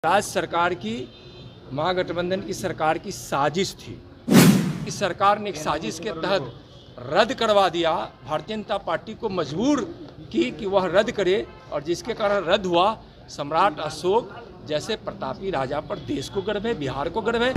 राज्य सरकार की महागठबंधन की सरकार की साजिश थी। इस सरकार ने एक साजिश के तहत रद्द करवा दिया। भारतीय जनता पार्टी को मजबूर की कि वह रद्द करे, और जिसके कारण रद्द हुआ। सम्राट अशोक जैसे प्रतापी राजा पर देश को गर्व है, बिहार को गर्व है।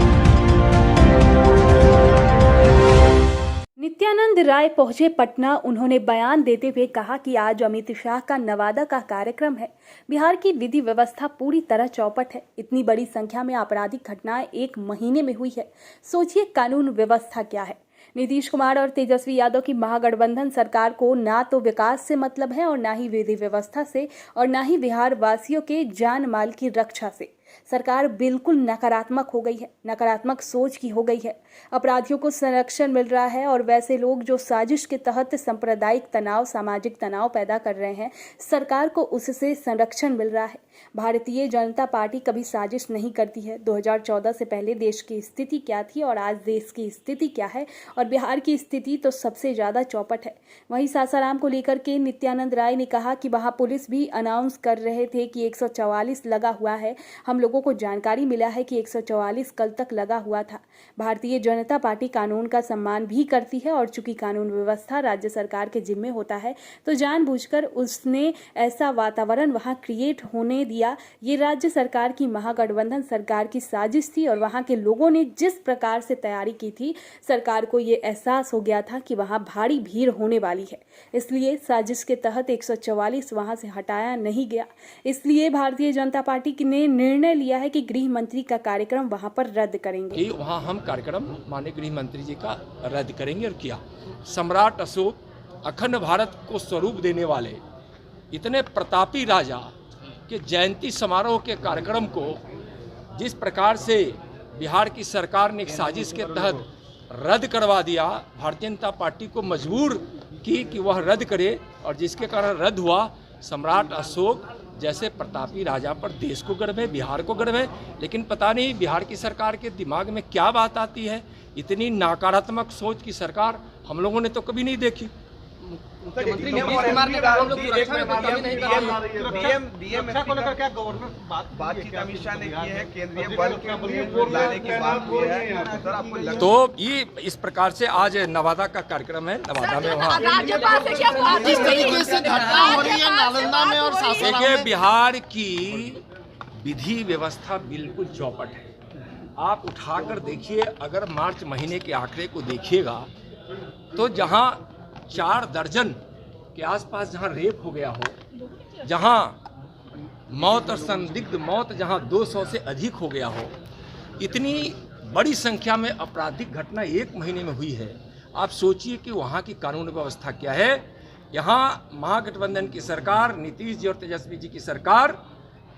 नित्यानंद राय पहुंचे पटना। उन्होंने बयान देते हुए कहा कि आज अमित शाह का नवादा का कार्यक्रम है। बिहार की विधि व्यवस्था पूरी तरह चौपट है। इतनी बड़ी संख्या में आपराधिक घटनाएं एक महीने में हुई है। सोचिए कानून व्यवस्था क्या है। नीतीश कुमार और तेजस्वी यादव की महागठबंधन सरकार को ना तो विकास से मतलब है और ना ही विधि व्यवस्था से और ना ही बिहार वासियों के जान माल की रक्षा से। सरकार बिल्कुल नकारात्मक हो गई है, नकारात्मक सोच की हो गई है। अपराधियों को संरक्षण मिल रहा है और वैसे लोग जो साजिश के तहत सांप्रदायिक तनाव, सामाजिक तनाव पैदा कर रहे हैं, सरकार को उससे संरक्षण मिल रहा है। भारतीय जनता पार्टी कभी साजिश नहीं करती है। 2014 से पहले देश की स्थिति क्या थी और आज देश की स्थिति क्या है, और बिहार की स्थिति तो सबसे ज्यादा चौपट है। वहीं सासाराम को लेकर के नित्यानंद राय ने कहा कि वहां पुलिस भी अनाउंस कर रहे थे कि 144 लगा हुआ है। हम लोगों को जानकारी मिला है कि 144 कल तक लगा हुआ था। भारतीय जनता पार्टी कानून का सम्मान भी करती है, और चूंकि कानून व्यवस्था राज्य सरकार के जिम्मे होता है तो जानबूझकर उसने ऐसा वातावरण वहां क्रिएट होने दिया। ये राज्य सरकार की महागठबंधन सरकार की साजिश थी, और वहां के लोगों ने जिस प्रकार से तैयारी की थी, सरकार को ये एहसास हो गया था कि वहां भारी भीड़ होने वाली है। इसलिए साजिश के तहत 144 वहां से हटाया नहीं गया। इसलिए भारतीय जनता पार्टी ने निर्णय लिया है कि गृह मंत्री का कार्यक्रम वहां पर रद्द करेंगे। वहां हम कार्यक्रम माननीय गृह मंत्री जी का रद्द करेंगे। और किया सम्राट अशोक अखंड भारत को स्वरूप देने वाले इतने प्रतापी राजा के जयंती समारोह के कार्यक्रम को जिस प्रकार से बिहार की सरकार ने एक साजिश के तहत रद्द करवा दिया, भारतीय जनता पार्टी को मजबूर की कि वह रद्द करे, और जिसके कारण रद्द हुआ। सम्राट अशोक जैसे प्रतापी राजा पर देश को गर्व है, बिहार को गर्व है। लेकिन पता नहीं बिहार की सरकार के दिमाग में क्या बात आती है। इतनी नकारात्मक सोच की सरकार हम लोगों ने तो कभी नहीं देखी। मुख्यमंत्री नीतीश कुमार ने कहा हम लोग सुरक्षा में कमी नहीं कर रहे हैं। बातचीत अमित शाह ने की है, केंद्रीय बल के लाने की बात की है। सर आपको तो ये इस प्रकार से आज नवादा का कार्यक्रम है। नवादा में वहाँ जिस तरीके से घटना हो रही है नालंदा में और सासाराम देखिए, में, बिहार की विधि व्यवस्था बिल्कुल चौपट है। आप उठाकर देखिए, अगर मार्च महीने के आंकड़े को देखिएगा तो जहाँ 4 दर्जन के आसपास जहाँ रेप हो गया हो, जहाँ मौत और संदिग्ध मौत जहाँ 200 से अधिक हो गया हो, इतनी बड़ी संख्या में आपराधिक घटना एक महीने में हुई है। आप सोचिए कि वहाँ की कानून व्यवस्था क्या है। यहाँ महागठबंधन की सरकार, नीतीश जी और तेजस्वी जी की सरकार,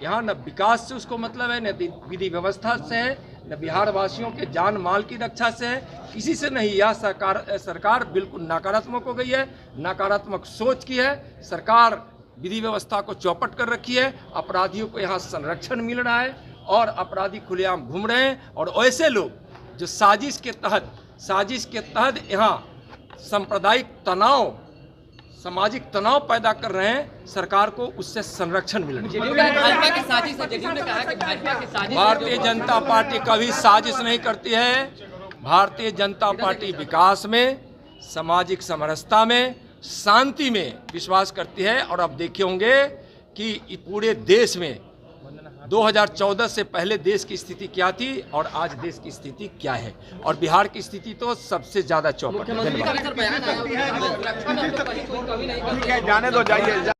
यहाँ न विकास से उसको मतलब है, न विधि व्यवस्था से है, न बिहार वासियों के जान माल की रक्षा से है, किसी से नहीं। यह सरकार बिल्कुल नकारात्मक हो गई है, नकारात्मक सोच की है। सरकार विधि व्यवस्था को चौपट कर रखी है। अपराधियों को यहाँ संरक्षण मिल रहा है और अपराधी खुलेआम घूम रहे हैं। और ऐसे लोग जो साजिश के तहत यहाँ सांप्रदायिक तनाव, सामाजिक तनाव पैदा कर रहे हैं, सरकार को उससे संरक्षण मिल रहा है। भारतीय जनता पार्टी कभी साजिश नहीं करती है। भारतीय जनता पार्टी विकास में, सामाजिक समरसता में, शांति में विश्वास करती है। और अब देखे होंगे कि पूरे देश में 2014 से पहले देश की स्थिति क्या थी और आज देश की स्थिति क्या है, और बिहार की स्थिति तो सबसे ज्यादा चौपट है। जाने दो, जाइए।